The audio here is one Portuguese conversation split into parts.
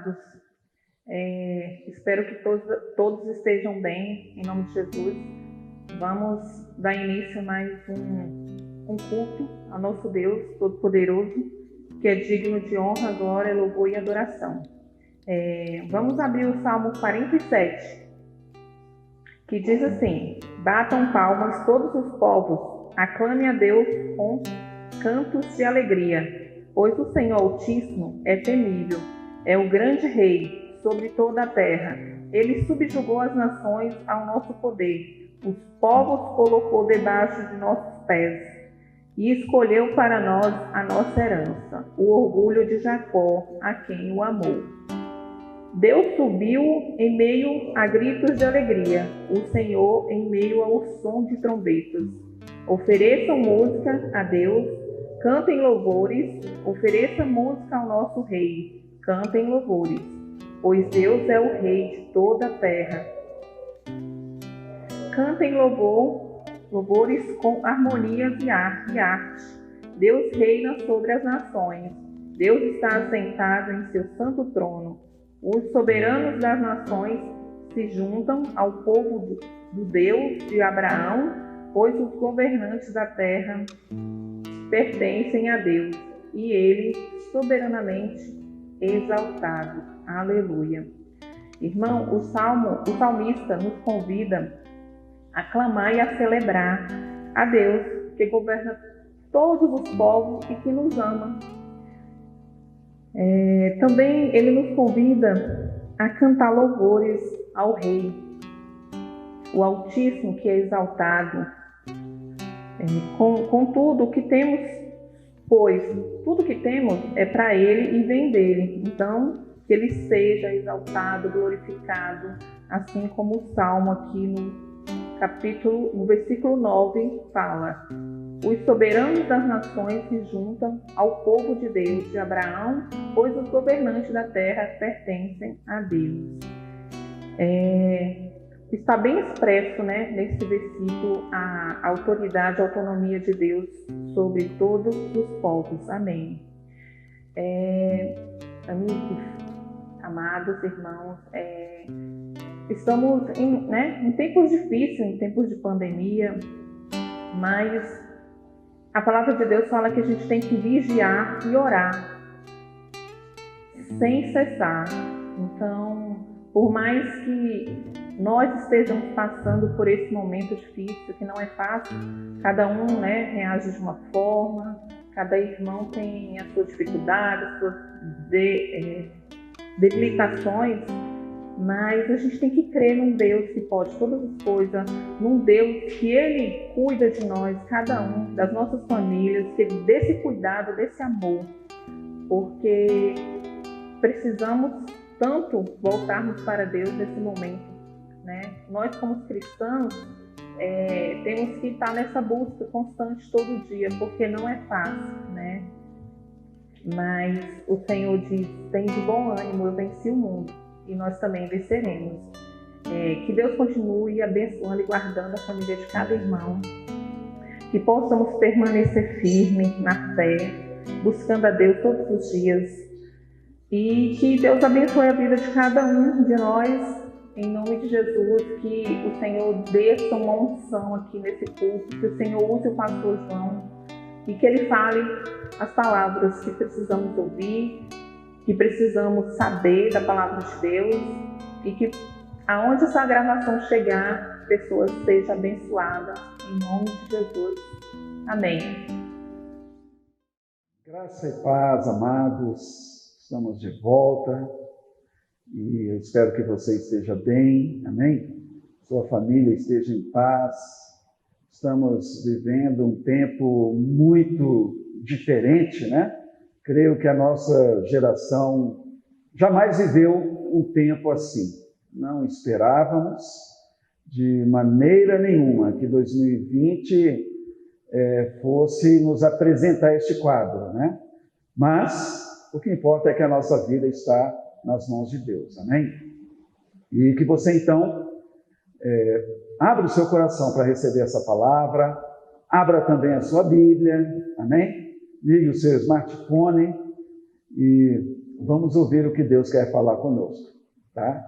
amados. Espero que todos estejam bem, em nome de Jesus. Vamos dar início a mais um culto ao nosso Deus Todo-Poderoso, que é digno de honra, glória, louvor e adoração. Vamos abrir o Salmo 47, que diz assim: batam palmas todos os povos, aclame a Deus com cantos de alegria, pois o Senhor Altíssimo é temível, é o grande Rei sobre toda a terra. Ele subjugou as nações ao nosso poder, os povos colocou debaixo de nossos pés, e escolheu para nós a nossa herança, o orgulho de Jacó, a quem o amou. Deus subiu em meio a gritos de alegria, o Senhor em meio ao som de trombetas. Ofereçam música a Deus, cantem louvores, ofereça música ao nosso Rei, cantem louvores, pois Deus é o Rei de toda a terra. Cantem louvores com harmonias e arte. Deus reina sobre as nações. Deus está assentado em seu santo trono. Os soberanos das nações se juntam ao povo do Deus de Abraão, pois os governantes da terra pertencem a Deus, e ele soberanamente exaltado. Aleluia. Irmão, o salmista nos convida a clamar e a celebrar a Deus, que governa todos os povos e que nos ama. Também ele nos convida a cantar louvores ao Rei, o Altíssimo, que é exaltado, com tudo o que temos, pois tudo que temos é para Ele e vem dele. Então, que Ele seja exaltado, glorificado, assim como o Salmo aqui no versículo 9 fala: os soberanos das nações se juntam ao povo de Deus, de Abraão, pois os governantes da terra pertencem a Deus. Está bem expresso, nesse versículo, a autoridade, a autonomia de Deus sobre todos os povos. Amém. Amigos, amados irmãos, estamos em tempos difíceis, em tempos de pandemia, mas a palavra de Deus fala que a gente tem que vigiar e orar sem cessar. Então, por mais que nós estejamos passando por esse momento difícil, que não é fácil, cada um reage de uma forma, cada irmão tem as suas dificuldades, as suas debilitações, mas a gente tem que crer num Deus que pode todas as coisas, num Deus que Ele cuida de nós, cada um, das nossas famílias, que Ele dê esse cuidado, desse amor, porque precisamos tanto voltarmos para Deus nesse momento. Nós, como cristãos, temos que estar nessa busca constante todo dia, porque não é fácil, Mas o Senhor diz: tem de bom ânimo, eu venci o mundo, e nós também venceremos. Que Deus continue abençoando e guardando a família de cada irmão, que possamos permanecer firmes na fé, buscando a Deus todos os dias, e que Deus abençoe a vida de cada um de nós. Em nome de Jesus, que o Senhor desça uma unção aqui nesse culto, que o Senhor use o pastor João e que ele fale as palavras que precisamos ouvir, que precisamos saber da palavra de Deus, e que aonde essa gravação chegar, pessoas sejam abençoadas, em nome de Jesus. Amém. Graça e paz, amados, estamos de volta. E eu espero que você esteja bem, amém? Sua família esteja em paz. Estamos vivendo um tempo muito diferente, Creio que a nossa geração jamais viveu um tempo assim. Não esperávamos de maneira nenhuma que 2020 fosse nos apresentar este quadro, Mas o que importa é que a nossa vida está nas mãos de Deus, amém? E que você, então, abra o seu coração para receber essa palavra, abra também a sua Bíblia, amém? Ligue o seu smartphone e vamos ouvir o que Deus quer falar conosco, tá?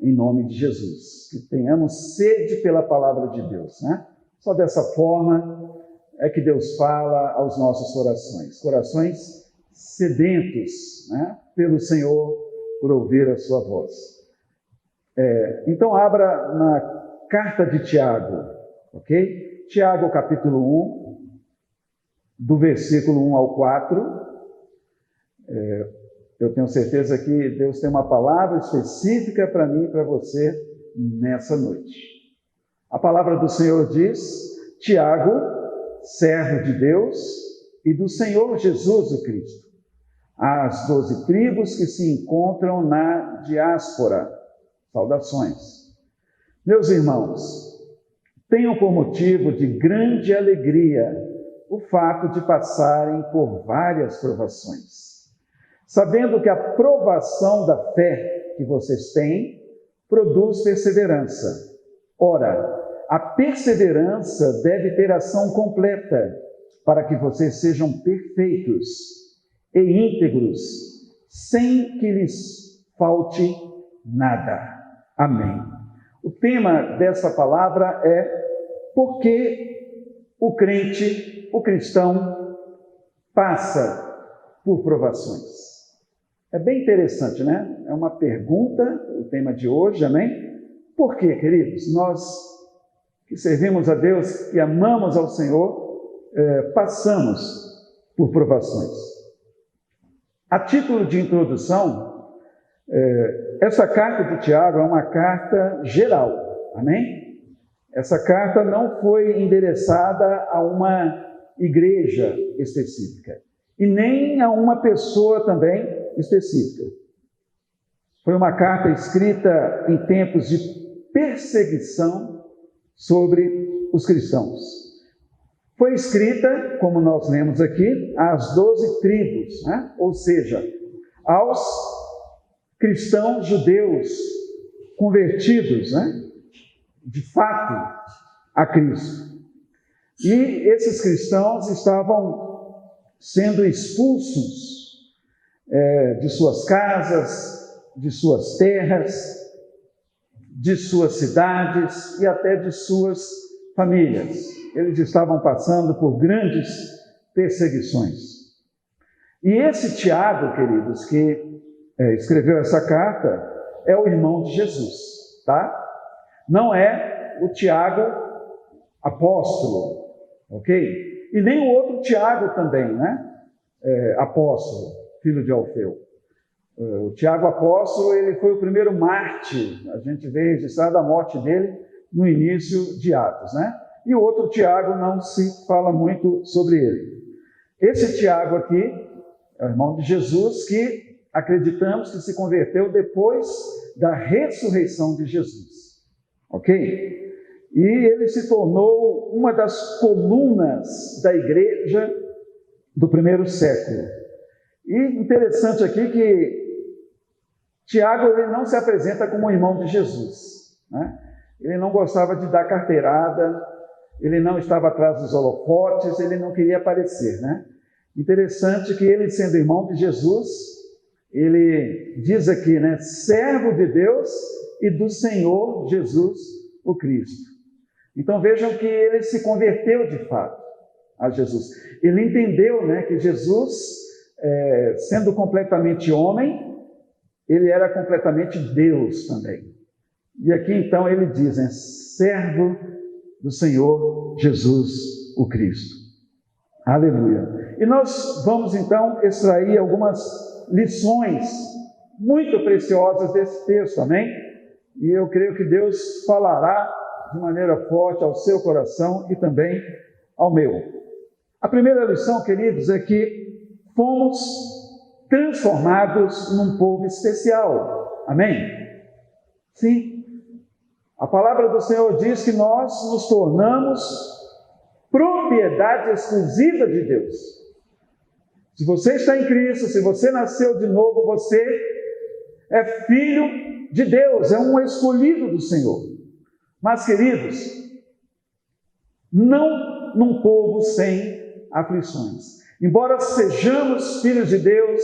Em nome de Jesus. Que tenhamos sede pela palavra de Deus, né? Só dessa forma é que Deus fala aos nossos corações. Corações sedentos, né? Pelo Senhor, por ouvir a sua voz. Então, abra na carta de Tiago, ok? Tiago, capítulo 1, do versículo 1 ao 4. Eu tenho certeza que Deus tem uma palavra específica para mim e para você nessa noite. A palavra do Senhor diz: Tiago, servo de Deus e do Senhor Jesus o Cristo, às 12 tribos que se encontram na diáspora, saudações. Meus irmãos, tenham por motivo de grande alegria o fato de passarem por várias provações, sabendo que a provação da fé que vocês têm produz perseverança. Ora, a perseverança deve ter ação completa, para que vocês sejam perfeitos e íntegros, sem que lhes falte nada. Amém. O tema dessa palavra é: por que o crente, o cristão, passa por provações? É bem interessante, né? É uma pergunta, o tema de hoje, amém? Por quê, queridos? Nós que servimos a Deus, que amamos ao Senhor, passamos por provações. A título de introdução, essa carta de Tiago é uma carta geral, amém? Essa carta não foi endereçada a uma igreja específica e nem a uma pessoa também específica. Foi uma carta escrita em tempos de perseguição sobre os cristãos. Foi escrita, como nós lemos aqui, às 12 tribos, né? Ou seja, aos cristãos judeus convertidos, né? De fato, a Cristo. E esses cristãos estavam sendo expulsos de suas casas, de suas terras, de suas cidades e até de suas famílias. Eles estavam passando por grandes perseguições. E esse Tiago, queridos, que escreveu essa carta, é o irmão de Jesus, tá? Não é o Tiago apóstolo, ok? E nem o outro Tiago também, né? Apóstolo, filho de Alfeu. O Tiago apóstolo, ele foi o primeiro mártir. A gente vê registrada a morte dele no início de Atos, né? E o outro Tiago não se fala muito sobre ele. Esse Tiago aqui é o irmão de Jesus, que acreditamos que se converteu depois da ressurreição de Jesus, ok? E ele se tornou uma das colunas da igreja do primeiro século. E interessante aqui que Tiago, ele não se apresenta como irmão de Jesus, né? Ele não gostava de dar carteirada, ele não estava atrás dos holofotes, ele não queria aparecer, né? Interessante que ele, sendo irmão de Jesus, ele diz aqui, né? Servo de Deus e do Senhor Jesus o Cristo. Então vejam que ele se converteu de fato a Jesus. Ele entendeu, né, que Jesus, sendo completamente homem, ele era completamente Deus também. E aqui então ele diz, né, servo do Senhor Jesus o Cristo. Aleluia. E nós vamos então extrair algumas lições muito preciosas desse texto, amém? E eu creio que Deus falará de maneira forte ao seu coração e também ao meu. A primeira lição, queridos, é que fomos transformados num povo especial. Amém? Sim. A palavra do Senhor diz que nós nos tornamos propriedade exclusiva de Deus. Se você está em Cristo, se você nasceu de novo, você é filho de Deus, é um escolhido do Senhor. Mas, queridos, não num povo sem aflições. Embora sejamos filhos de Deus,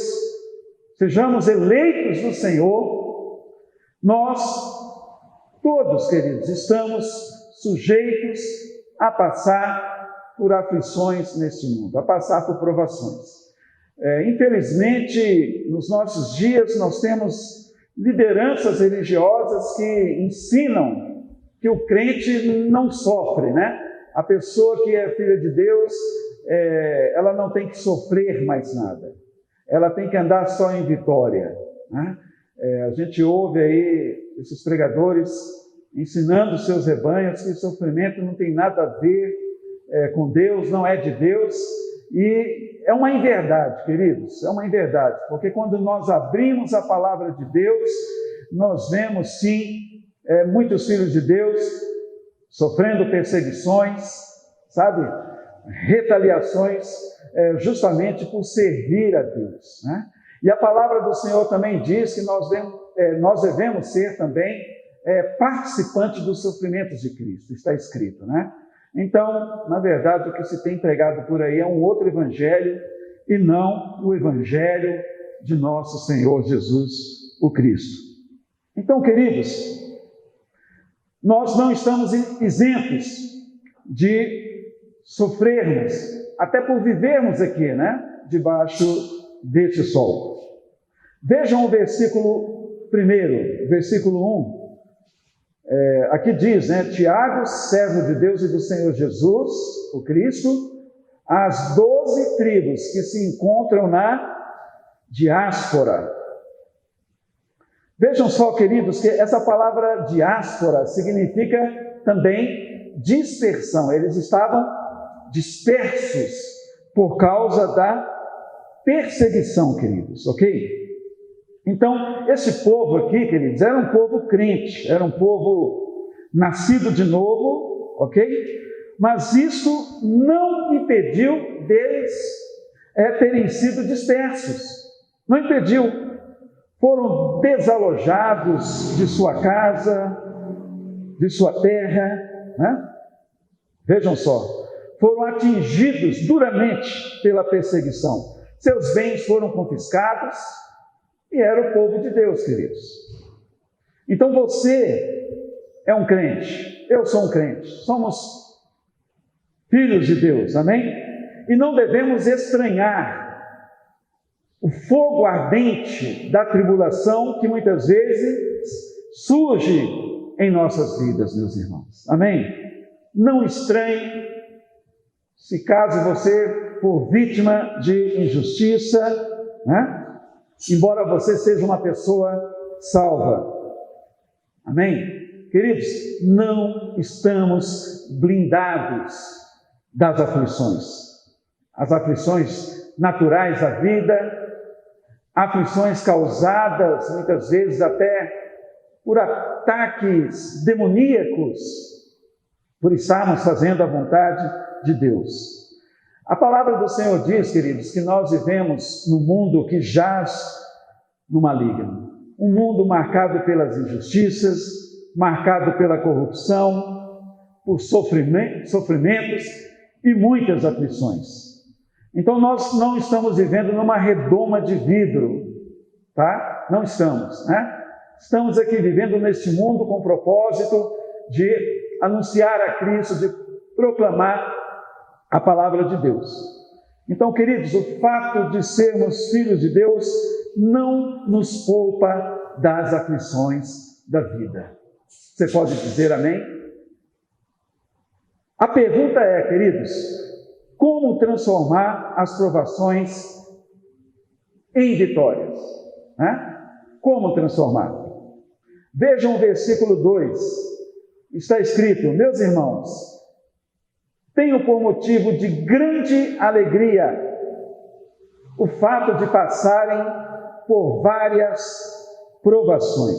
sejamos eleitos do Senhor, nós todos, queridos, estamos sujeitos a passar por aflições neste mundo, a passar por provações. Infelizmente, nos nossos dias, nós temos lideranças religiosas que ensinam que o crente não sofre, né? A pessoa que é filha de Deus, ela não tem que sofrer mais nada. Ela tem que andar só em vitória, né? A gente ouve aí esses pregadores ensinando os seus rebanhos que o sofrimento não tem nada a ver com Deus, não é de Deus. E é uma inverdade, queridos, é uma inverdade, porque quando nós abrimos a palavra de Deus, nós vemos sim muitos filhos de Deus sofrendo perseguições, sabe, retaliações, justamente por servir a Deus, né? E a palavra do Senhor também diz que nós devemos ser também participantes dos sofrimentos de Cristo, está escrito, né? Então, na verdade, o que se tem pregado por aí é um outro evangelho e não o evangelho de nosso Senhor Jesus, o Cristo. Então, queridos, nós não estamos isentos de sofrermos, até por vivermos aqui, né, debaixo deste sol. Vejam o versículo 1, versículo 1. Aqui diz, né, Tiago, servo de Deus e do Senhor Jesus, o Cristo, as 12 tribos que se encontram na diáspora. Vejam só, queridos, que essa palavra diáspora significa também dispersão. Eles estavam dispersos por causa da perseguição, queridos, ok? Então, esse povo aqui, queridos, era um povo crente, era um povo nascido de novo, ok? Mas isso não impediu deles terem sido dispersos. Não impediu. Foram desalojados de sua casa, de sua terra, né? Vejam só, foram atingidos duramente pela perseguição. Seus bens foram confiscados, e era o povo de Deus, queridos. Então você é um crente, eu sou um crente, somos filhos de Deus, amém? E não devemos estranhar o fogo ardente da tribulação que muitas vezes surge em nossas vidas, meus irmãos, amém? Não estranhe se caso você for vítima de injustiça, né? Embora você seja uma pessoa salva. Amém? Queridos, não estamos blindados das aflições. As aflições naturais da vida, aflições causadas muitas vezes até por ataques demoníacos, por estarmos fazendo a vontade de Deus. A palavra do Senhor diz, queridos, que nós vivemos num mundo que jaz no maligno. Um mundo marcado pelas injustiças, marcado pela corrupção, por sofrimentos e muitas aflições. Então nós não estamos vivendo numa redoma de vidro, tá? Não estamos, né? Estamos aqui vivendo neste mundo com o propósito de anunciar a Cristo, de proclamar a palavra de Deus. Então, queridos, o fato de sermos filhos de Deus não nos poupa das aflições da vida. Você pode dizer amém? A pergunta é, queridos, como transformar as provações em vitórias? Né? Como transformar? Vejam o versículo 2. Está escrito, meus irmãos, tenho por motivo de grande alegria o fato de passarem por várias provações.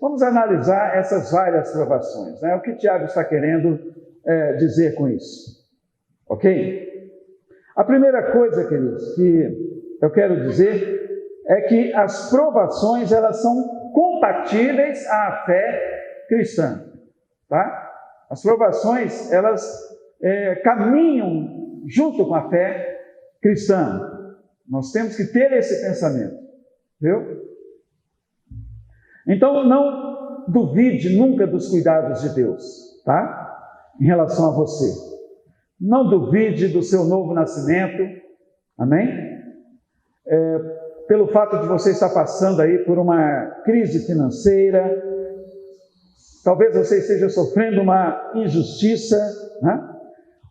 Vamos analisar essas várias provações, né? O que Tiago está querendo dizer com isso, ok? A primeira coisa, queridos, que eu quero dizer é que as provações, elas são compatíveis à fé cristã, tá? As provações, elas caminham junto com a fé cristã. Nós temos que ter esse pensamento. Viu? Então, não duvide nunca dos cuidados de Deus, tá? Em relação a você. Não duvide do seu novo nascimento, amém? Pelo fato de você estar passando aí por uma crise financeira, talvez você esteja sofrendo uma injustiça, né?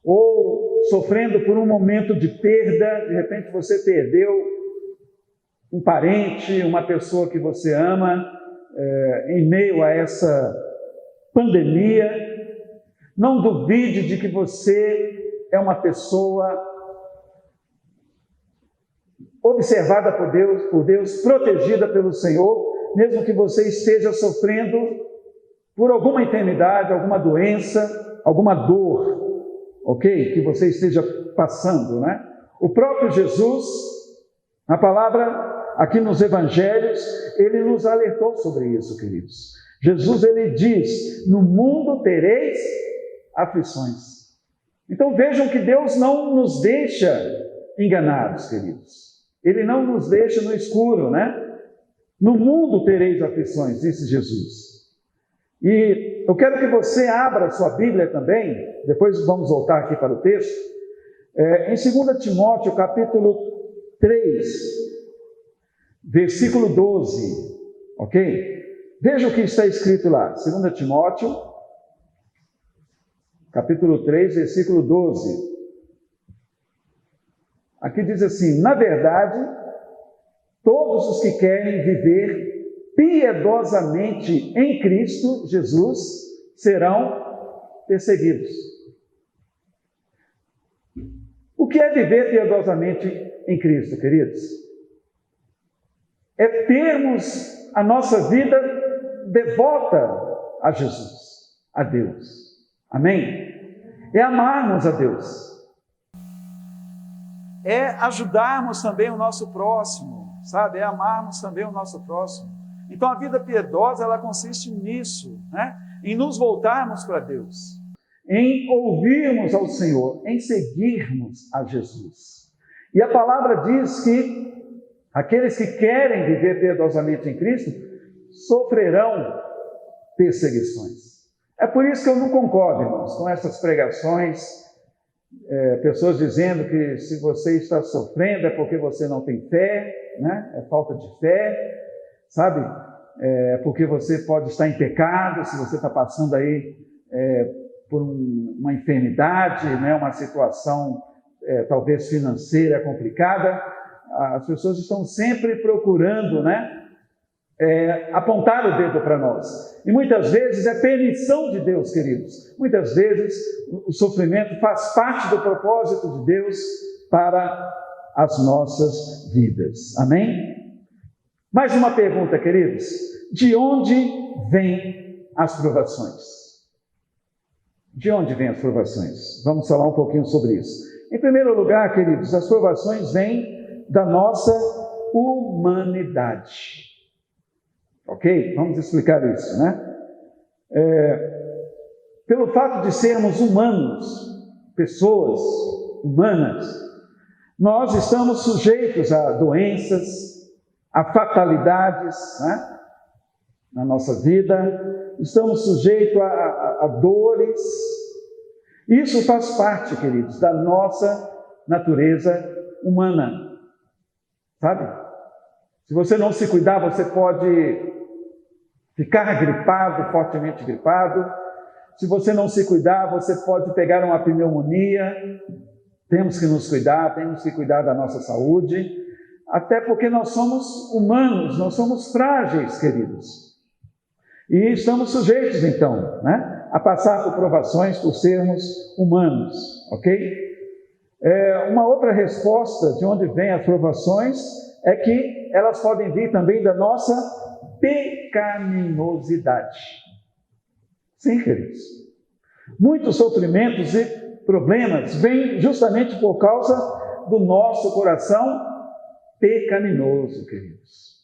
Ou sofrendo por um momento de perda, de repente você perdeu um parente, uma pessoa que você ama, em meio a essa pandemia. Não duvide de que você é uma pessoa observada por Deus, protegida pelo Senhor, mesmo que você esteja sofrendo por alguma enfermidade, alguma doença, alguma dor, ok? Que você esteja passando, né? O próprio Jesus, na palavra, aqui nos evangelhos, ele nos alertou sobre isso, queridos. Jesus, ele diz, no mundo tereis aflições. Então vejam que Deus não nos deixa enganados, queridos. Ele não nos deixa no escuro, né? No mundo tereis aflições, disse Jesus. E eu quero que você abra a sua Bíblia também, depois vamos voltar aqui para o texto, em 2 Timóteo, capítulo 3, versículo 12, ok? Veja o que está escrito lá, 2 Timóteo, capítulo 3, versículo 12. Aqui diz assim: na verdade, todos os que querem viver piedosamente em Cristo Jesus serão perseguidos. O que é viver piedosamente em Cristo, queridos? É termos a nossa vida devota a Jesus, a Deus. Amém? É amarmos a Deus. É ajudarmos também o nosso próximo, sabe? É amarmos também o nosso próximo. Então a vida piedosa, ela consiste nisso, né? Em nos voltarmos para Deus, em ouvirmos ao Senhor, em seguirmos a Jesus. E a palavra diz que aqueles que querem viver piedosamente em Cristo sofrerão perseguições. É por isso que eu não concordo, irmãos, com essas pregações, pessoas dizendo que se você está sofrendo é porque você não tem fé, né? É falta de fé, sabe? Porque você pode estar em pecado, se você está passando aí por uma enfermidade, né? Uma situação talvez financeira complicada. As pessoas estão sempre procurando, né? Apontar o dedo para nós. E muitas vezes é permissão de Deus, queridos. Muitas vezes o sofrimento faz parte do propósito de Deus para as nossas vidas. Amém? Mais uma pergunta, queridos. De onde vêm as provações? De onde vêm as provações? Vamos falar um pouquinho sobre isso. Em primeiro lugar, queridos, as provações vêm da nossa humanidade. Ok? Vamos explicar isso, né? Pelo fato de sermos humanos, pessoas humanas, nós estamos sujeitos a doenças, a fatalidades, né? Na nossa vida, estamos sujeitos a dores. Isso faz parte, queridos, da nossa natureza humana, sabe? Se você não se cuidar, você pode ficar gripado, fortemente gripado. Se você não se cuidar, você pode pegar uma pneumonia. Temos que nos cuidar, temos que cuidar da nossa saúde, até porque nós somos humanos, nós somos frágeis, queridos. E estamos sujeitos, então, né, a passar por provações por sermos humanos, ok? Uma outra resposta de onde vêm as provações é que elas podem vir também da nossa pecaminosidade. Sim, queridos. Muitos sofrimentos e problemas vêm justamente por causa do nosso coração pecaminoso, queridos.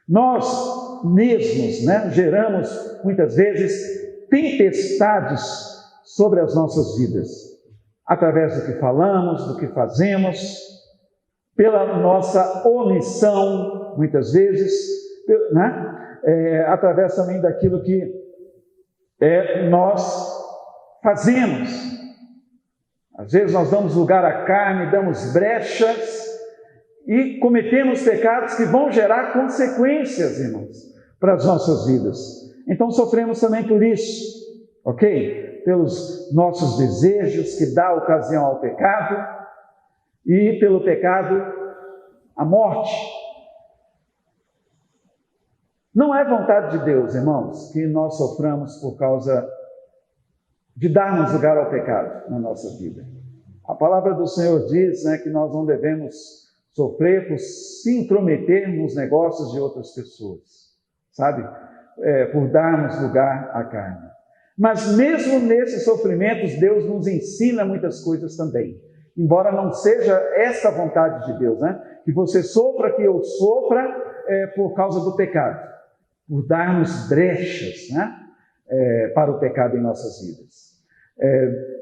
Nós mesmos, né, geramos muitas vezes tempestades sobre as nossas vidas, através do que falamos, do que fazemos, pela nossa omissão, muitas vezes, né? Através também daquilo que nós fazemos. Às vezes nós damos lugar à carne, damos brechas e cometemos pecados que vão gerar consequências, irmãos, para as nossas vidas. Então sofremos também por isso, ok? Pelos nossos desejos que dá ocasião ao pecado e pelo pecado a morte. Não é vontade de Deus, irmãos, que nós soframos por causa de darmos lugar ao pecado na nossa vida. A palavra do Senhor diz, né, que nós não devemos sofrer por se intrometer nos negócios de outras pessoas, sabe? Por darmos lugar à carne. Mas mesmo nesses sofrimentos, Deus nos ensina muitas coisas também. Embora não seja essa a vontade de Deus, né? Que você sofra, que eu sofra por causa do pecado. Por darmos brechas, né? Para o pecado em nossas vidas.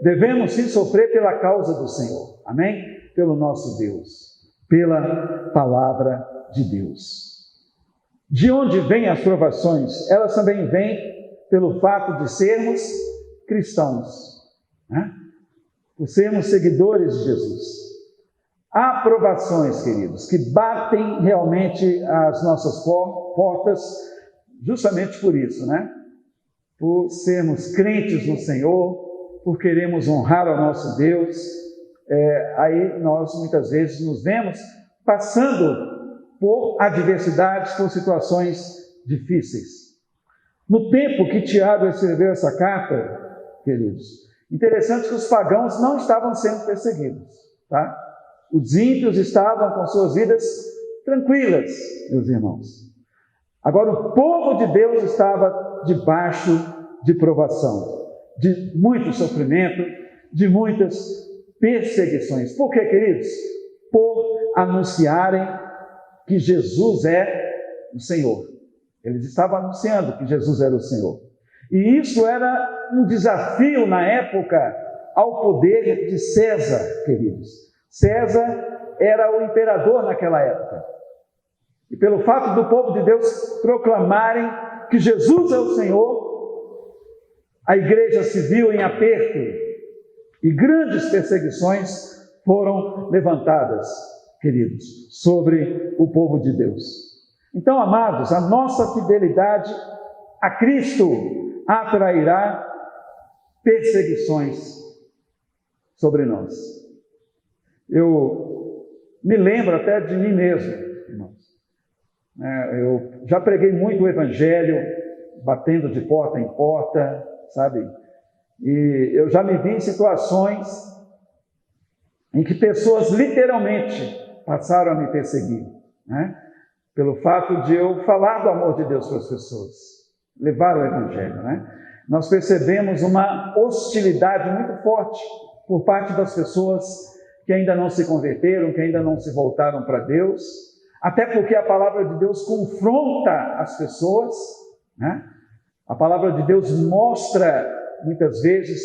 Devemos sim sofrer pela causa do Senhor, amém? Pelo nosso Deus, pela palavra de Deus. De onde vêm as provações? Elas também vêm pelo fato de sermos cristãos, né? Por sermos seguidores de Jesus. Há provações, queridos, que batem realmente as nossas portas, justamente por isso, né? Por sermos crentes no Senhor, por queremos honrar ao nosso Deus, aí nós muitas vezes nos vemos passando por adversidades, por situações difíceis. No tempo que Tiago escreveu essa carta, queridos, interessante que os pagãos não estavam sendo perseguidos, tá? Os ímpios estavam com suas vidas tranquilas, meus irmãos. Agora o povo de Deus estava debaixo de provação, de muito sofrimento, de muitas perseguições. Por quê, queridos? Por anunciarem que Jesus é o Senhor. Eles estavam anunciando que Jesus era o Senhor. E isso era um desafio na época ao poder de César, queridos. César era o imperador naquela época. E pelo fato do povo de Deus proclamarem que Jesus é o Senhor, a igreja se viu em aperto e grandes perseguições foram levantadas, queridos, sobre o povo de Deus. Então, amados, a nossa fidelidade a Cristo atrairá perseguições sobre nós. Eu me lembro até de mim mesmo, irmãos. Eu já preguei muito o Evangelho, batendo de porta em porta, sabe? E eu já me vi em situações em que pessoas literalmente passaram a me perseguir, né? Pelo fato de eu falar do amor de Deus para as pessoas, levar o Evangelho, né? Nós percebemos uma hostilidade muito forte por parte das pessoas que ainda não se converteram, que ainda não se voltaram para Deus, até porque a palavra de Deus confronta as pessoas, né? A palavra de Deus mostra, muitas vezes,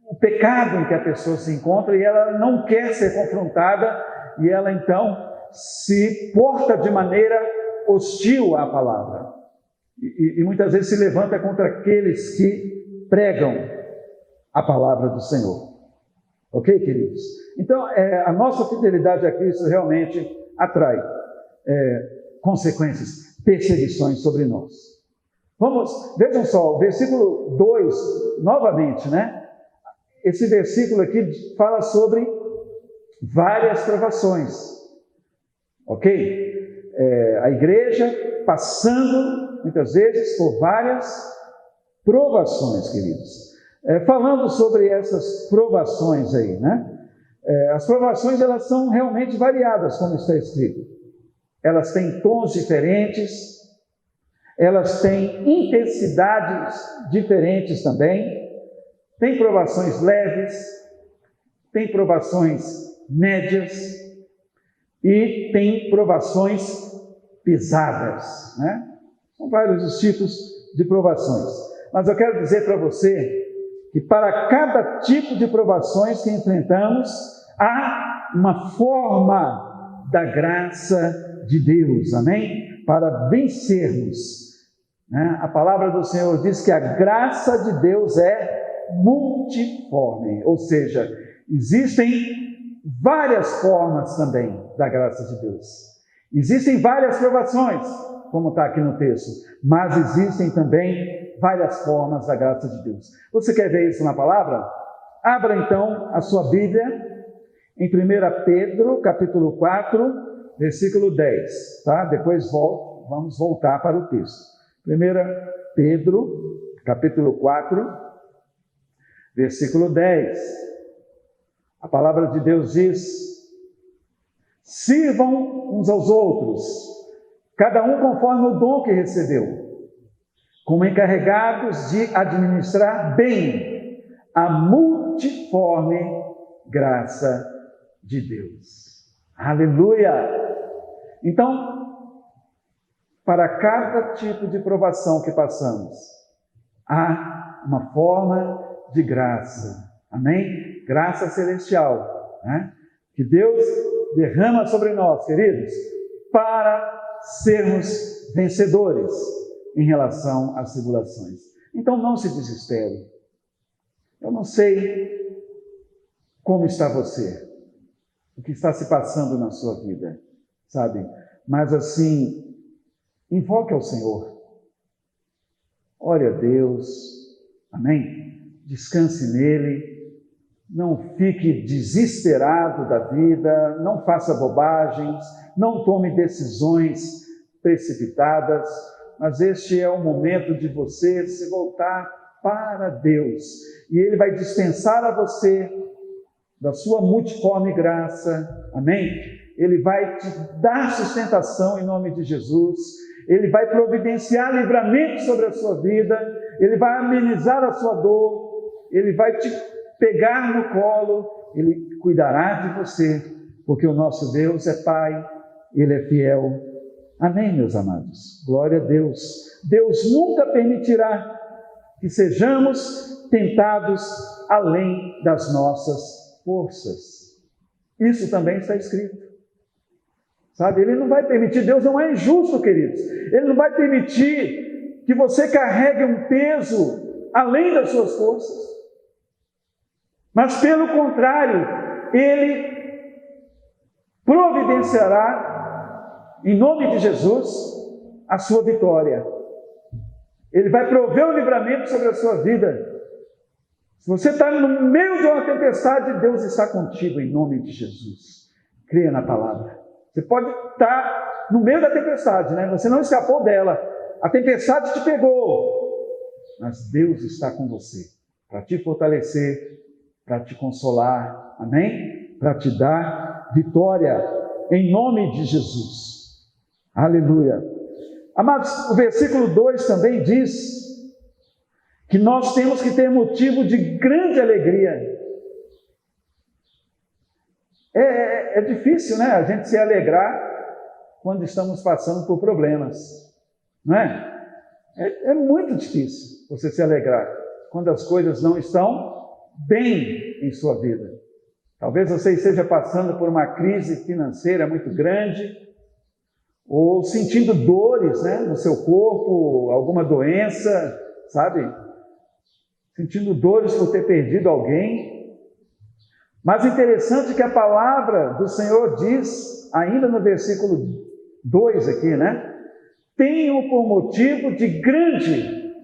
o pecado em que a pessoa se encontra e ela não quer ser confrontada e ela, então, se porta de maneira hostil à palavra. E muitas vezes se levanta contra aqueles que pregam a palavra do Senhor. Ok, queridos? Então, a nossa fidelidade a Cristo realmente atrai consequências, perseguições sobre nós. Vejam só, o versículo 2, novamente, né? Esse versículo aqui fala sobre várias provações, ok? A igreja passando, muitas vezes, por várias provações, queridos. Falando sobre essas provações aí, né? As provações, elas são realmente variadas, como está escrito. Elas têm tons diferentes, elas têm intensidades diferentes também. Tem provações leves, tem provações médias e tem provações pesadas, né? São vários os tipos de provações. Mas eu quero dizer para você que para cada tipo de provações que enfrentamos, há uma forma da graça de Deus, amém? Para vencermos. Né? A palavra do Senhor diz que a graça de Deus é multiforme, ou seja, existem várias formas também da graça de Deus. Existem várias provações, como está aqui no texto, mas existem também várias formas da graça de Deus. Você quer ver isso na palavra? Abra então a sua Bíblia em 1 Pedro, capítulo 4, versículo 10, tá? Depois vamos voltar para o texto. 1 Pedro, capítulo 4, versículo 10. A palavra de Deus diz: sirvam uns aos outros, cada um conforme o dom que recebeu, como encarregados de administrar bem a multiforme graça de Deus. Aleluia! Então, para cada tipo de provação que passamos, há uma forma de graça. Amém? Graça celestial, né? Que Deus derrama sobre nós, queridos, para sermos vencedores em relação às tribulações. Então não se desespere. Eu não sei como está você, o que está se passando na sua vida, sabe? Mas assim, invoque ao Senhor. Ore a Deus, amém? Descanse nele. Não fique desesperado da vida, não faça bobagens, não tome decisões precipitadas, mas este é o momento de você se voltar para Deus. E Ele vai dispensar a você da sua multiforme graça, amém? Ele vai te dar sustentação em nome de Jesus, Ele vai providenciar livramento sobre a sua vida, Ele vai amenizar a sua dor, Ele vai te pegar no colo, Ele cuidará de você, porque o nosso Deus é Pai, Ele é fiel. Amém, meus amados? Glória a Deus. Deus nunca permitirá que sejamos tentados além das nossas forças. Isso também está escrito. Sabe, Ele não vai permitir, Deus não é injusto, queridos. Ele não vai permitir que você carregue um peso além das suas forças. Mas, pelo contrário, Ele providenciará, em nome de Jesus, a sua vitória. Ele vai prover o livramento sobre a sua vida. Se você está no meio de uma tempestade, Deus está contigo, em nome de Jesus. Creia na palavra. Você pode estar no meio da tempestade, né? Você não escapou dela. A tempestade te pegou. Mas Deus está com você, para te fortalecer, para te consolar, amém? Para te dar vitória, em nome de Jesus. Aleluia. Amados, o versículo 2 também diz que nós temos que ter motivo de grande alegria. É difícil, né? A gente se alegrar quando estamos passando por problemas, não é? É muito difícil você se alegrar quando as coisas não estão bem em sua vida. Talvez você esteja passando por uma crise financeira muito grande, ou sentindo dores, né, no seu corpo, alguma doença, sabe? Sentindo dores por ter perdido alguém. Mas interessante que a palavra do Senhor diz, ainda no versículo 2 aqui, né? Tenho por motivo de grande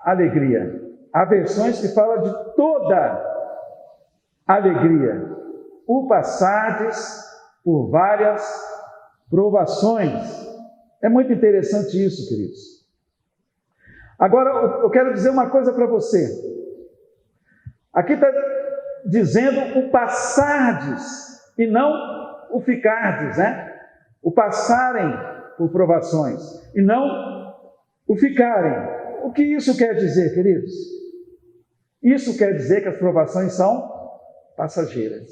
alegria. Há versões que falam de toda alegria. O passardes por várias provações. É muito interessante isso, queridos. Agora, eu quero dizer uma coisa para você. Aqui está dizendo o passardes e não o ficardes, né? O passarem por provações e não o ficarem. O que isso quer dizer, queridos? Isso quer dizer que as provações são passageiras.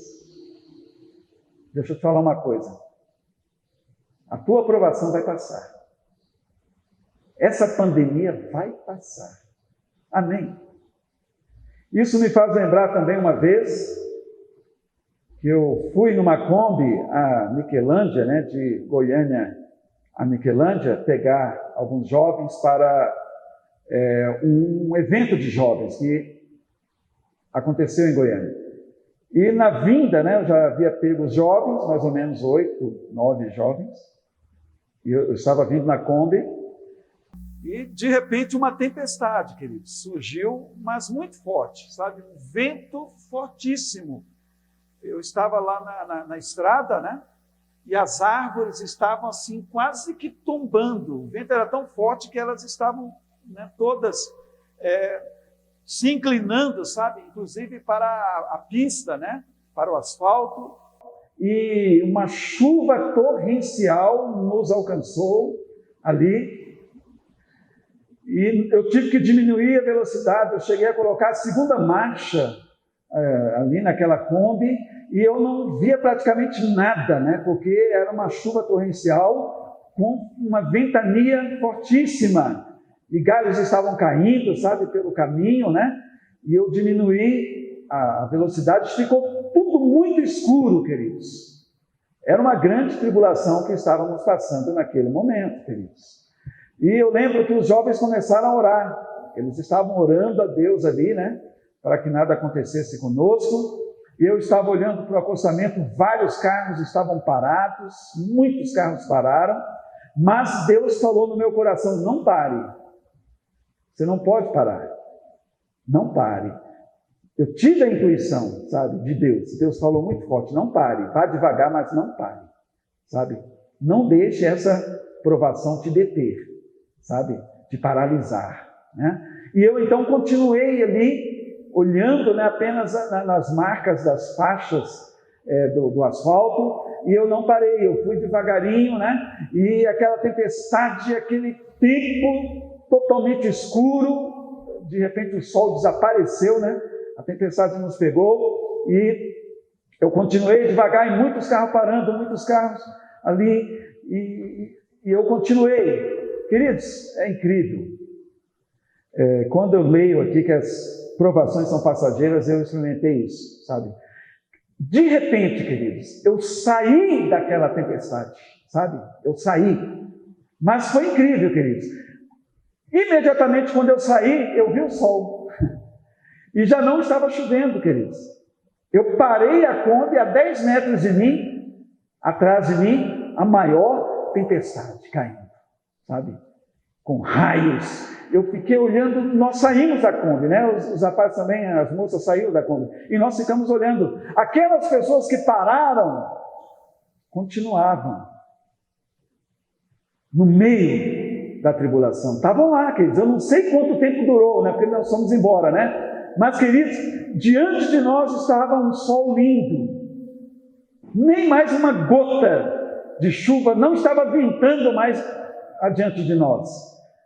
Deixa eu te falar uma coisa. A tua provação vai passar. Essa pandemia vai passar. Amém? Isso me faz lembrar também uma vez que eu fui numa Kombi a Niquelândia, né, de Goiânia a Niquelândia, pegar alguns jovens para um evento de jovens que aconteceu em Goiânia. E na vinda, né, eu já havia pego os jovens, mais ou menos 8, 9 jovens, e eu estava vindo na Kombi, e de repente uma tempestade, queridos, surgiu, mas muito forte, sabe? Um vento fortíssimo. Eu estava lá na estrada, né? E as árvores estavam assim, quase que tombando. O vento era tão forte que elas estavam, né, todas se inclinando, sabe? Inclusive para a pista, né? Para o asfalto. E uma chuva torrencial nos alcançou ali. E eu tive que diminuir a velocidade. Eu cheguei a colocar a segunda marcha ali naquela Kombi, e eu não via praticamente nada, né? Porque era uma chuva torrencial com uma ventania fortíssima, e galhos estavam caindo, sabe, pelo caminho, né? E eu diminuí a velocidade, ficou tudo muito escuro, queridos. Era uma grande tribulação que estávamos passando naquele momento, queridos. E eu lembro que os jovens começaram a orar, eles estavam orando a Deus ali, né? Para que nada acontecesse conosco. E eu estava olhando para o acostamento, vários carros estavam parados, muitos carros pararam, mas Deus falou no meu coração: não pare, você não pode parar, não pare. Eu tive a intuição, sabe, de Deus. Deus falou muito forte: não pare, vá devagar, mas não pare, sabe? Não deixe essa provação te deter, sabe, te paralisar, né? E eu então continuei ali, olhando, né, apenas nas marcas das faixas do asfalto, e eu não parei, eu fui devagarinho, né? E aquela tempestade, aquele tempo totalmente escuro, de repente o sol desapareceu, né? A tempestade nos pegou e eu continuei devagar, e muitos carros parando, muitos carros ali, e eu continuei. Queridos, é incrível. Quando eu leio aqui que as provações são passageiras, eu experimentei isso, sabe? De repente, queridos, eu saí daquela tempestade, sabe? Eu saí. Mas foi incrível, queridos. Imediatamente, quando eu saí, eu vi o sol. E já não estava chovendo, queridos. Eu parei a Kombi a 10 metros de mim, atrás de mim, a maior tempestade caindo, sabe? Com raios. Eu fiquei olhando, nós saímos da Kombi, né? Os rapazes também, as moças saíram da Kombi. E nós ficamos olhando. Aquelas pessoas que pararam, continuavam no meio da tribulação. Estavam lá, queridos. Eu não sei quanto tempo durou, né? Porque nós fomos embora, né? Mas, queridos, diante de nós estava um sol lindo. Nem mais uma gota de chuva não estava ventando mais adiante de nós.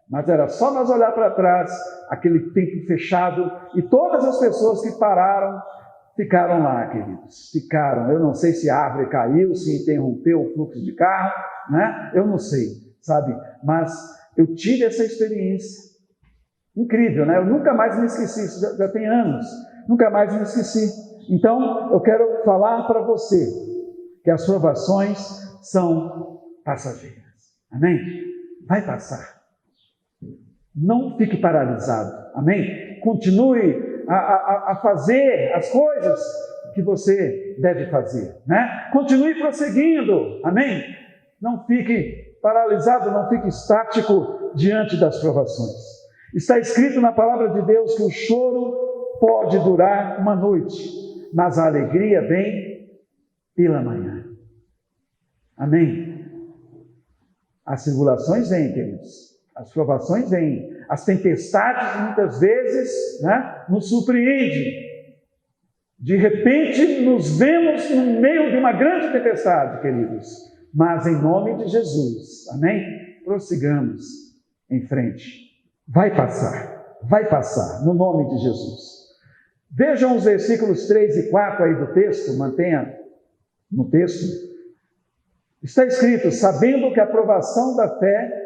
Mas era só nós olhar para trás, aquele tempo fechado, e todas as pessoas que pararam, ficaram lá, queridos. Ficaram. Eu não sei se a árvore caiu, se interrompeu o fluxo de carro, né? Eu não sei, sabe? Mas eu tive essa experiência. Incrível, né? Eu nunca mais me esqueci, isso já tem anos. Nunca mais me esqueci. Então, eu quero falar para você que as provações são passageiras. Amém? Vai passar. Não fique paralisado, amém? Continue a fazer as coisas que você deve fazer, né? Continue prosseguindo, amém? Não fique paralisado, não fique estático diante das provações. Está escrito na palavra de Deus que o choro pode durar uma noite, mas a alegria vem pela manhã, amém? As tribulações vêm, queridos. As provações vêm, as tempestades muitas vezes, né, nos surpreendem. De repente nos vemos no meio de uma grande tempestade, queridos. Mas em nome de Jesus, amém? Prossigamos em frente. Vai passar, no nome de Jesus. Vejam os versículos 3 e 4 aí do texto, mantenha no texto. Está escrito: sabendo que a provação da fé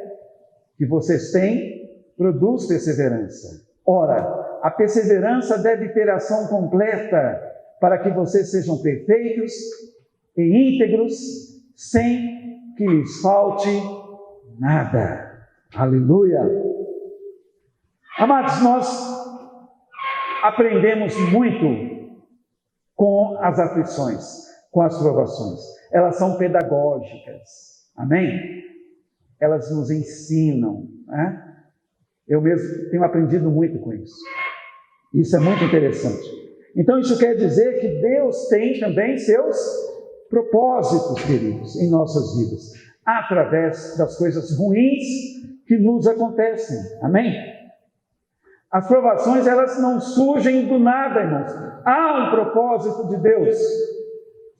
que vocês têm produz perseverança. Ora, a perseverança deve ter ação completa, para que vocês sejam perfeitos e íntegros, sem que lhes falte nada. Aleluia! Amados, nós aprendemos muito com as aflições, com as provações. Elas são pedagógicas, amém? Elas nos ensinam, né? Eu mesmo tenho aprendido muito com isso. Isso é muito interessante. Então isso quer dizer que Deus tem também seus propósitos, queridos, em nossas vidas, através das coisas ruins que nos acontecem, amém? As provações, elas não surgem do nada, irmãos. Há um propósito de Deus.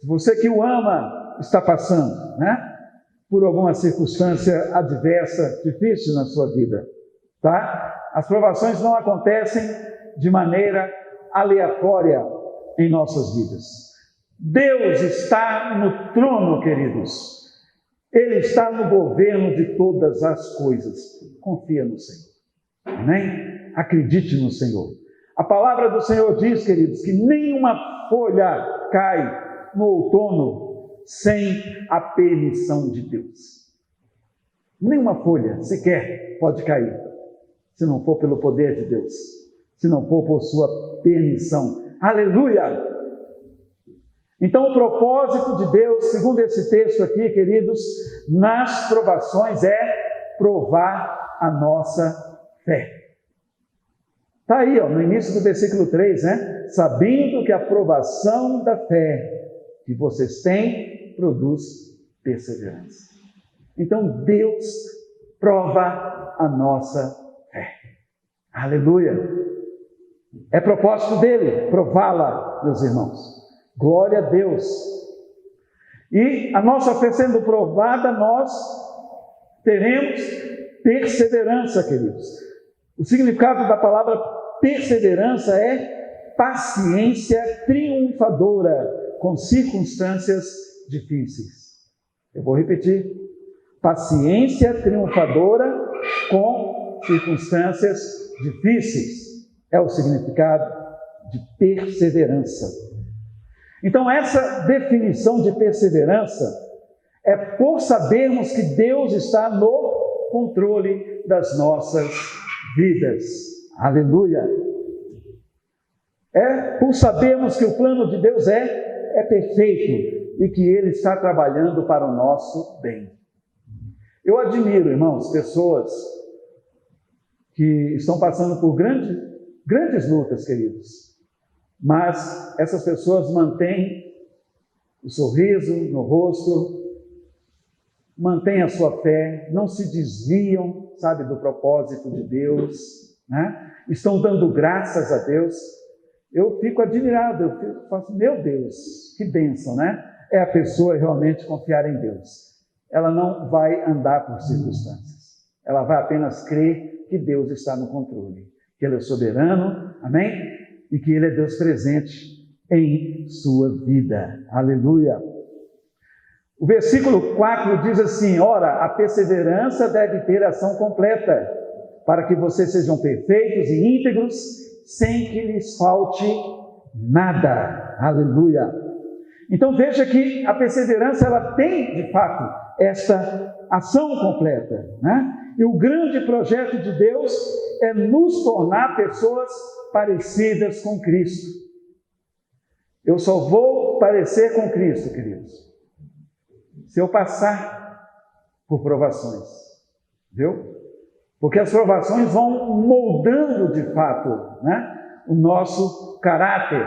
Você que o ama está passando, né, por alguma circunstância adversa, difícil na sua vida, tá? As provações não acontecem de maneira aleatória em nossas vidas. Deus está no trono, queridos. Ele está no governo de todas as coisas. Confia no Senhor. Amém? Acredite no Senhor. A palavra do Senhor diz, queridos, que nenhuma folha cai no outono sem a permissão de Deus. Nenhuma folha sequer pode cair, se não for pelo poder de Deus, se não for por sua permissão. Aleluia! Então, o propósito de Deus, segundo esse texto aqui, queridos, nas provações é provar a nossa fé. Está aí, no início do versículo 3, né? Sabendo que a provação da fé que vocês têm produz perseverança. Então, Deus prova a nossa fé. Aleluia! É propósito dele prová-la, meus irmãos. Glória a Deus! E a nossa fé sendo provada, nós teremos perseverança, queridos. O significado da palavra perseverança é paciência triunfadora com circunstâncias difíceis. Eu vou repetir. Paciência triunfadora com circunstâncias difíceis. É o significado de perseverança. Então, essa definição de perseverança é por sabermos que Deus está no controle das nossas vidas. Aleluia! É por sabermos que o plano de Deus é perfeito e que Ele está trabalhando para o nosso bem. Eu admiro, irmãos, pessoas que estão passando por grandes lutas, queridos. Mas essas pessoas mantêm o sorriso no rosto, mantêm a sua fé, não se desviam, sabe, do propósito de Deus, né? Estão dando graças a Deus. Eu fico admirado, eu falo, meu Deus, que bênção, né? É a pessoa realmente confiar em Deus. Ela não vai andar por circunstâncias. Ela vai apenas crer que Deus está no controle, que Ele é soberano, amém? E que Ele é Deus presente em sua vida. Aleluia! O versículo 4 diz assim: ora, a perseverança deve ter ação completa, para que vocês sejam perfeitos e íntegros, sem que lhes falte nada. Aleluia! Então veja que a perseverança, ela tem, de fato, esta ação completa, né? E o grande projeto de Deus é nos tornar pessoas parecidas com Cristo. Eu só vou parecer com Cristo, queridos, se eu passar por provações, viu? Porque as provações vão moldando de fato, né, o nosso caráter,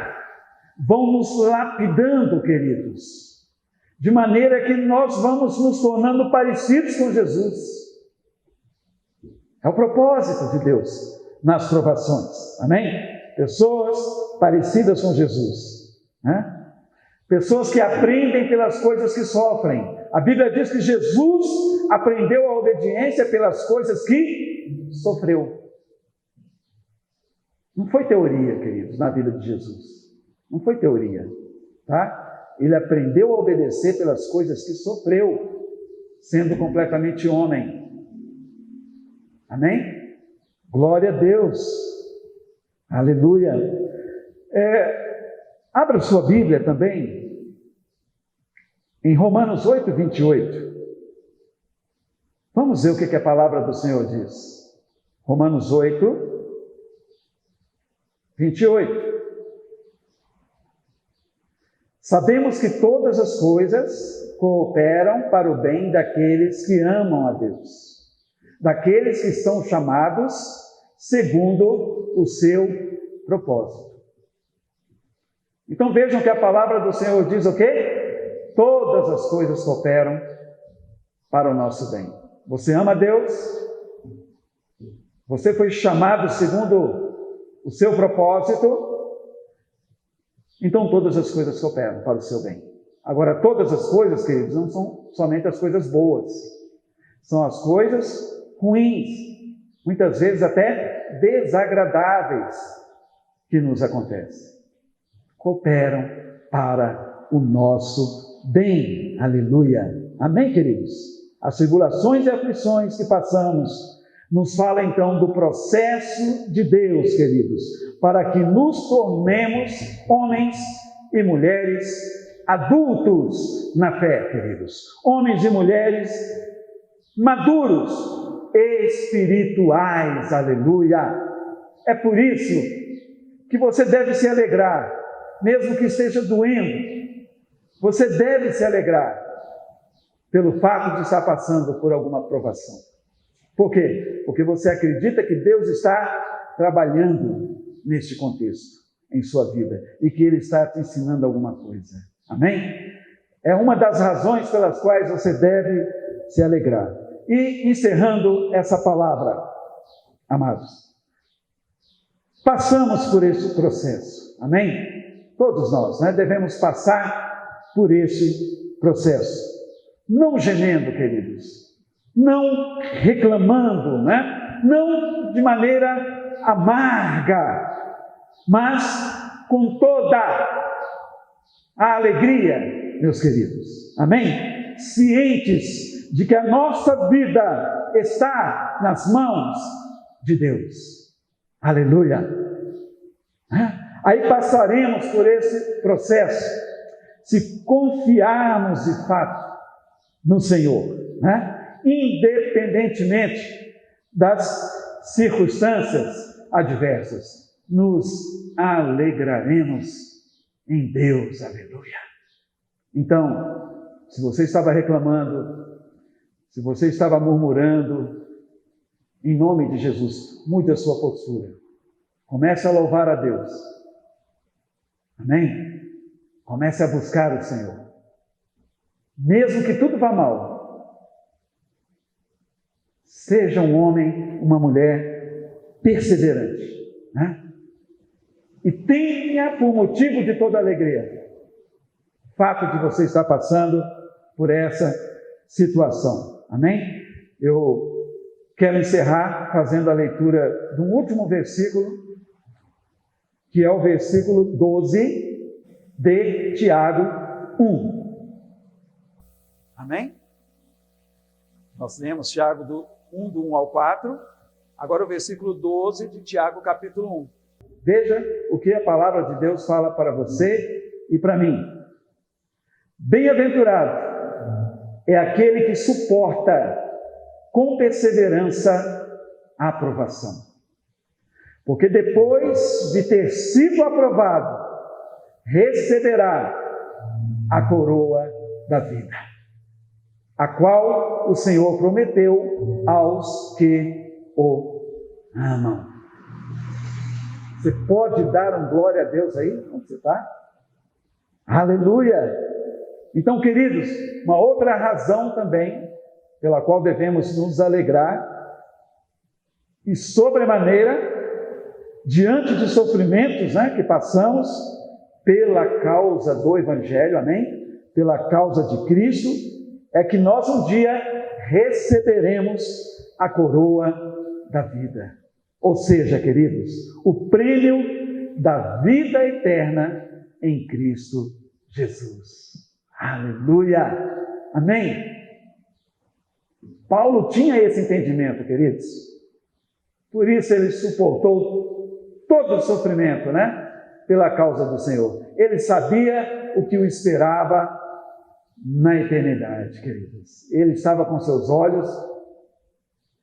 vão nos lapidando, queridos, de maneira que nós vamos nos tornando parecidos com Jesus. É o propósito de Deus nas provações, amém? Pessoas parecidas com Jesus, né? Pessoas que aprendem pelas coisas que sofrem. A Bíblia diz que Jesus aprendeu a obediência pelas coisas que sofreu. Não foi teoria, queridos, na vida de Jesus. Não foi teoria, tá? Ele aprendeu a obedecer pelas coisas que sofreu, sendo completamente homem. Amém? Glória a Deus. Aleluia. Abra sua Bíblia também em Romanos 8, 28. Vamos ver o que a palavra do Senhor diz. Romanos 8, 28. Sabemos que todas as coisas cooperam para o bem daqueles que amam a Deus, daqueles que são chamados segundo o seu propósito. Então vejam que a palavra do Senhor diz o quê? Todas as coisas cooperam para o nosso bem. Você ama a Deus? Você foi chamado segundo o seu propósito? Então todas as coisas cooperam para o seu bem. Agora, todas as coisas, queridos, não são somente as coisas boas. São as coisas ruins, muitas vezes até desagradáveis, que nos acontecem. Cooperam para o nosso bem. Aleluia. Amém, queridos? As tribulações e aflições que passamos nos fala então do processo de Deus, queridos, para que nos tornemos homens e mulheres adultos na fé, queridos. Homens e mulheres maduros, espirituais, aleluia. É por isso que você deve se alegrar, mesmo que esteja doendo. Você deve se alegrar pelo fato de estar passando por alguma provação. Por quê? Porque você acredita que Deus está trabalhando neste contexto, em sua vida, e que Ele está te ensinando alguma coisa. Amém? É uma das razões pelas quais você deve se alegrar. E encerrando essa palavra, amados, passamos por esse processo. Amém? Todos nós, devemos passar por esse processo. Não gemendo, queridos. Não reclamando, não de maneira amarga, mas com toda a alegria, meus queridos. Amém? Cientes de que a nossa vida está nas mãos de Deus. Aleluia. Aí passaremos por esse processo, se confiarmos de fato no Senhor, independentemente das circunstâncias adversas, nos alegraremos em Deus, aleluia. Então, se você estava reclamando, se você estava murmurando, em nome de Jesus, mude a sua postura. Comece a louvar a Deus. Amém? Comece a buscar o Senhor. Mesmo que tudo vá mal, seja um homem, uma mulher perseverante, e tenha por motivo de toda alegria o fato de você estar passando por essa situação. Amém? Eu quero encerrar fazendo a leitura do último versículo, que é o versículo 12 de Tiago 1. Amém? Nós lemos Tiago do 1 ao 4, agora o versículo 12 de Tiago, capítulo 1. Veja o que a palavra de Deus fala para você e para mim. Bem-aventurado é aquele que suporta com perseverança a aprovação. Porque depois de ter sido aprovado, receberá a coroa da vida, a qual o Senhor prometeu aos que o amam. Você pode dar um glória a Deus aí, onde você está? Aleluia! Então, queridos, uma outra razão também pela qual devemos nos alegrar, e sobremaneira, diante de sofrimentos que passamos pela causa do Evangelho, amém? Pela causa de Cristo, é que nós um dia receberemos a coroa da vida. Ou seja, queridos, o prêmio da vida eterna em Cristo Jesus. Aleluia! Amém? Paulo tinha esse entendimento, queridos. Por isso ele suportou todo o sofrimento, pela causa do Senhor. Ele sabia o que o esperava na eternidade, queridos. Ele estava com seus olhos,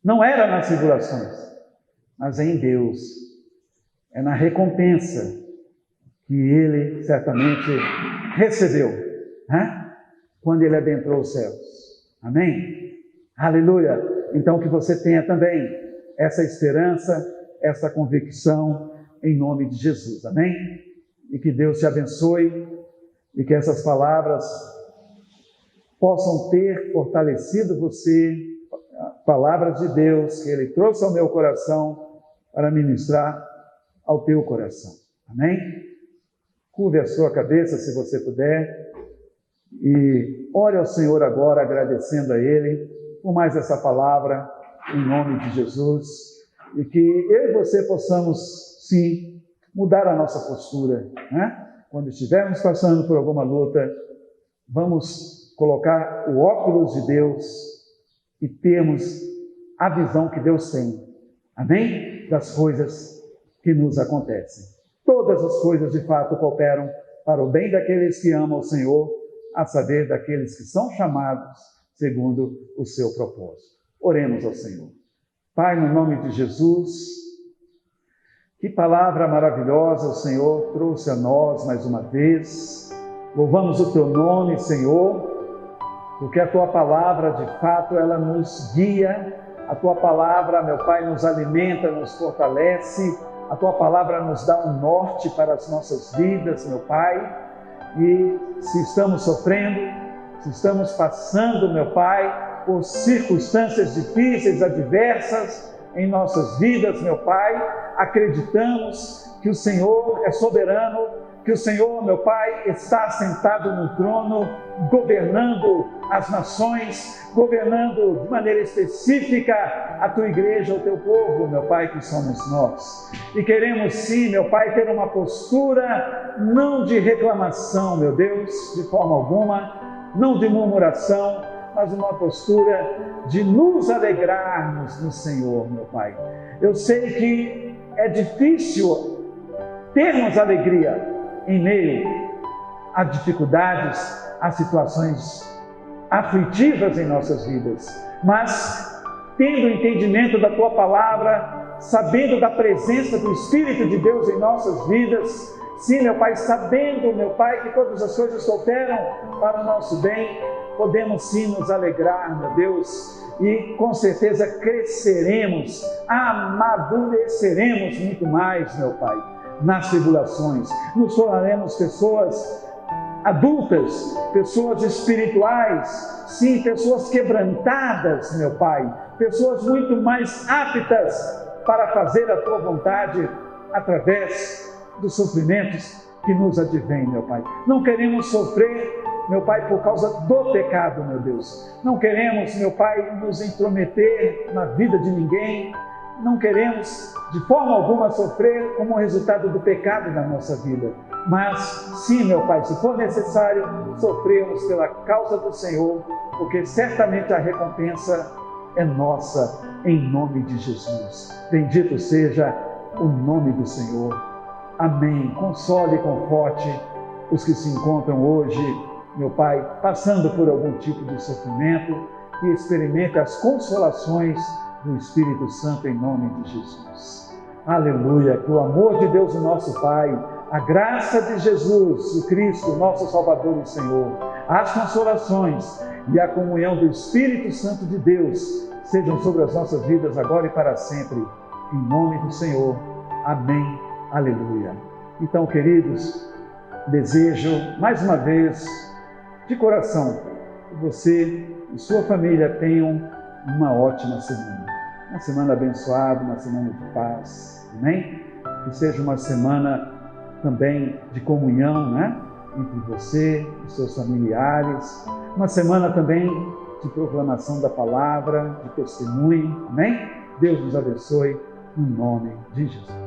não era nas tribulações, mas em Deus. É na recompensa que ele certamente recebeu, né? Quando ele adentrou os céus. Amém? Aleluia! Então que você tenha também essa esperança, essa convicção em nome de Jesus. Amém? E que Deus te abençoe e que essas palavras possam ter fortalecido você, palavras de Deus que Ele trouxe ao meu coração para ministrar ao teu coração. Amém? Curve a sua cabeça, se você puder, e ore ao Senhor agora, agradecendo a Ele por mais essa palavra, em nome de Jesus, e que eu e você possamos, sim, mudar a nossa postura, né? Quando estivermos passando por alguma luta, vamos colocar o óculos de Deus e termos a visão que Deus tem, amém? Das coisas que nos acontecem. Todas as coisas, de fato, cooperam para o bem daqueles que amam o Senhor, a saber, daqueles que são chamados segundo o seu propósito. Oremos ao Senhor. Pai, no nome de Jesus, que palavra maravilhosa o Senhor trouxe a nós mais uma vez. Louvamos o teu nome, Senhor, porque a tua palavra, de fato, ela nos guia. A tua palavra, meu Pai, nos alimenta, nos fortalece. A tua palavra nos dá um norte para as nossas vidas, meu Pai. E se estamos sofrendo, se estamos passando, meu Pai, por circunstâncias difíceis, adversas em nossas vidas, meu Pai, acreditamos que o Senhor é soberano, que o Senhor, meu Pai, está sentado no trono, governando as nações, governando de maneira específica a tua igreja, o teu povo, meu Pai, que somos nós. E queremos sim, meu Pai, ter uma postura não de reclamação, meu Deus, de forma alguma, não de murmuração, mas uma postura de nos alegrarmos no Senhor, meu Pai. Eu sei que é difícil termos alegria em meio a dificuldades, a situações aflitivas em nossas vidas, mas tendo o entendimento da Tua Palavra, sabendo da presença do Espírito de Deus em nossas vidas, sim, meu Pai, sabendo, meu Pai, que todas as coisas cooperam para o nosso bem, podemos sim nos alegrar, meu Deus, e com certeza cresceremos, amadureceremos muito mais, meu Pai, nas tribulações. Nos tornaremos pessoas adultas, pessoas espirituais, sim, pessoas quebrantadas, meu Pai, pessoas muito mais aptas para fazer a Tua vontade através dos sofrimentos que nos advêm, meu Pai. Não queremos sofrer, meu Pai, por causa do pecado, meu Deus. Não queremos, meu Pai, nos intrometer na vida de ninguém. Não queremos, de forma alguma, sofrer como resultado do pecado na nossa vida. Mas, sim, meu Pai, se for necessário, sofrermos pela causa do Senhor, porque certamente a recompensa é nossa, em nome de Jesus. Bendito seja o nome do Senhor. Amém. Console e conforte os que se encontram hoje, meu Pai, passando por algum tipo de sofrimento, e experimente as consolações do Espírito Santo em nome de Jesus. Aleluia! Que o amor de Deus, o nosso Pai, a graça de Jesus, o Cristo, nosso Salvador e Senhor, as consolações e a comunhão do Espírito Santo de Deus sejam sobre as nossas vidas agora e para sempre, em nome do Senhor. Amém. Aleluia. Então, queridos, desejo mais uma vez, de coração, que você e sua família tenham uma ótima semana. Uma semana abençoada, uma semana de paz. Amém? Que seja uma semana também de comunhão, né? Entre você e seus familiares. Uma semana também de proclamação da palavra, de testemunho. Amém? Deus nos abençoe, no nome de Jesus.